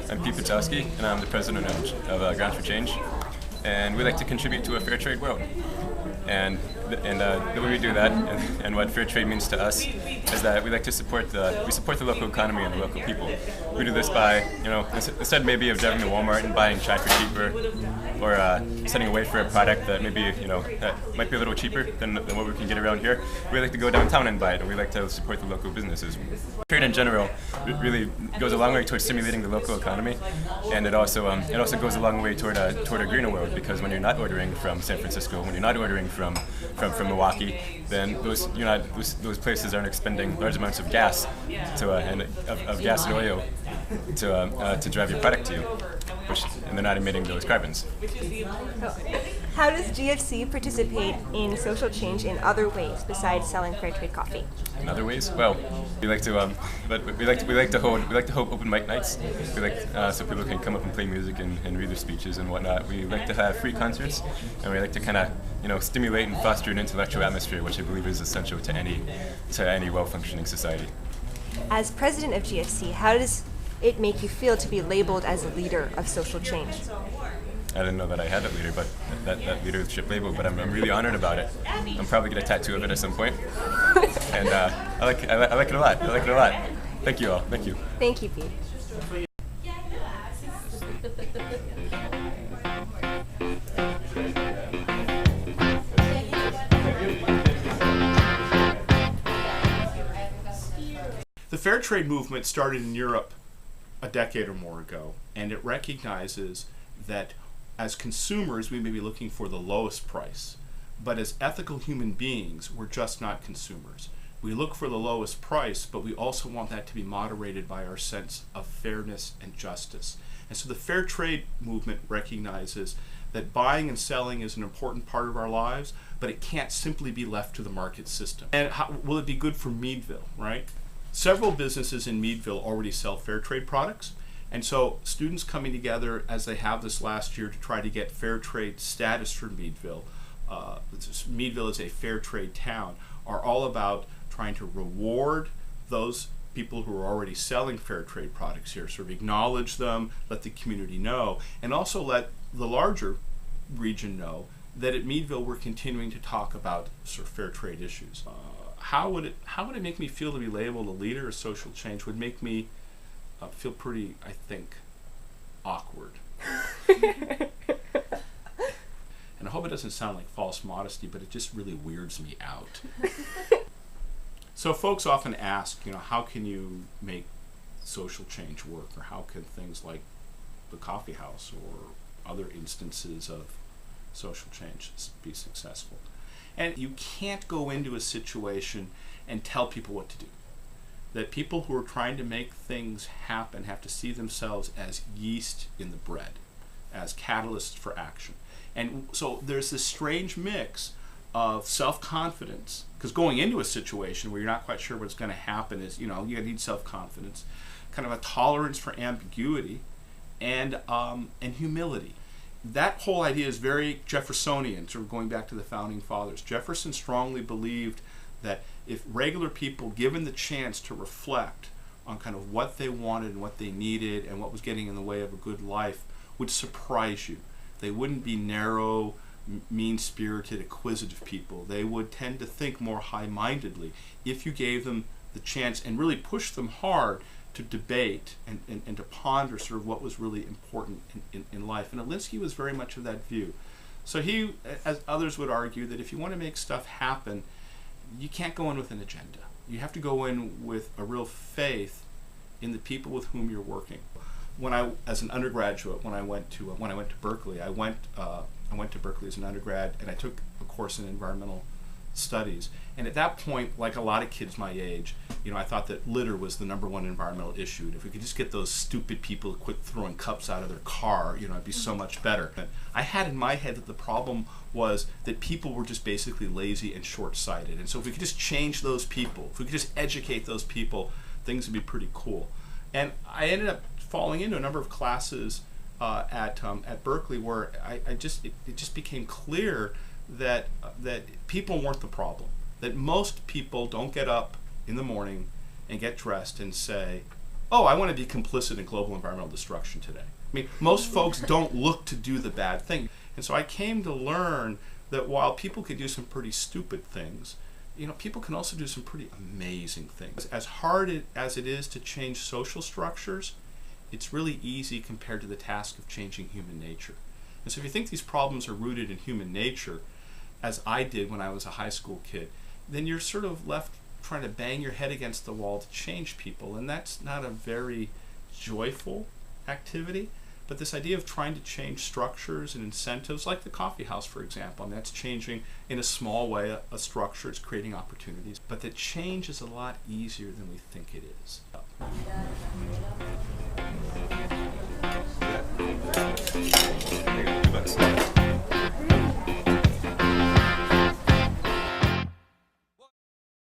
I'm Pete Budzowski, and I'm the president of Grounds for Change. And we like to contribute to a fair trade world. And the way we do that, and what fair trade means to us, is that we like to support the local economy and the local people. We do this by, instead maybe of driving to Walmart and buying chai for cheaper, or setting away for a product that maybe that might be a little cheaper than what we can get around here. We like to go downtown and buy it, and we like to support the local businesses. Trade in general really goes a long way towards stimulating the local economy, and it also goes a long way toward a greener world, because when you're not ordering from San Francisco, when you're not ordering from Milwaukee, then those places aren't expending large amounts of gas of gas and oil to drive your product to you, and they're not emitting those carbons. How does GFC participate in social change in other ways besides selling fair trade coffee? In other ways, well, we like to hold open mic nights. We like so people can come up and play music and read their speeches and whatnot. We like to have free concerts, and we like to kind of stimulate and foster an intellectual atmosphere, which I believe is essential to any well-functioning society. As president of GFC, how does it make you feel to be labeled as a leader of social change? I didn't know that I had that leadership label, but I'm really honored about it. I'm probably gonna get a tattoo of it at some point, and I like it a lot. I like it a lot. Thank you all. Thank you. Thank you, Pete. The fair trade movement started in Europe a decade or more ago, and it recognizes that as consumers we may be looking for the lowest price, but as ethical human beings we're just not consumers. We look for the lowest price, but we also want that to be moderated by our sense of fairness and justice. And so the fair trade movement recognizes that buying and selling is an important part of our lives, but it can't simply be left to the market system. And will it be good for Meadville, right? Several businesses in Meadville already sell fair trade products, and so students coming together as they have this last year to try to get fair trade status for Meadville, Meadville is a fair trade town, are all about trying to reward those people who are already selling fair trade products here, sort of acknowledge them, let the community know, and also let the larger region know that at Meadville we're continuing to talk about sort of fair trade issues. How would it make me feel to be labeled a leader of social change? Would make me feel pretty, I think, awkward. And I hope it doesn't sound like false modesty, but it just really weirds me out. So folks often ask, how can you make social change work, or how can things like the coffee house or other instances of social change be successful? And you can't go into a situation and tell people what to do. That people who are trying to make things happen have to see themselves as yeast in the bread, as catalysts for action. And so there's this strange mix of self-confidence, because going into a situation where you're not quite sure what's going to happen is, you need self-confidence, kind of a tolerance for ambiguity, and humility. That whole idea is very Jeffersonian, sort of going back to the founding fathers. Jefferson strongly believed that if regular people, given the chance to reflect on kind of what they wanted and what they needed and what was getting in the way of a good life, would surprise you. They wouldn't be narrow, mean-spirited, acquisitive people. They would tend to think more high-mindedly if you gave them the chance and really pushed them hard to debate and to ponder sort of what was really important in life. And Alinsky was very much of that view. So he, as others would argue, that if you want to make stuff happen, you can't go in with an agenda. You have to go in with a real faith in the people with whom you're working. As an undergraduate, when I went to Berkeley, I went to Berkeley as an undergrad, and I took a course in environmental studies. And at that point, like a lot of kids my age, I thought that litter was the number one environmental issue. And if we could just get those stupid people to quit throwing cups out of their car, it'd be so much better. And I had in my head that the problem was that people were just basically lazy and short-sighted. And so if we could just change those people, if we could just educate those people, things would be pretty cool. And I ended up falling into a number of classes at Berkeley where it just became clear that people weren't the problem. That most people don't get up in the morning and get dressed and say, oh, I want to be complicit in global environmental destruction today. I mean, most folks don't look to do the bad thing. And so I came to learn that while people could do some pretty stupid things, people can also do some pretty amazing things. As hard as it is to change social structures, it's really easy compared to the task of changing human nature. And so if you think these problems are rooted in human nature, as I did when I was a high school kid, then you're sort of left trying to bang your head against the wall to change people, and that's not a very joyful activity. But this idea of trying to change structures and incentives, like the coffee house, for example, that's changing in a small way a structure, it's creating opportunities, but that change is a lot easier than we think it is.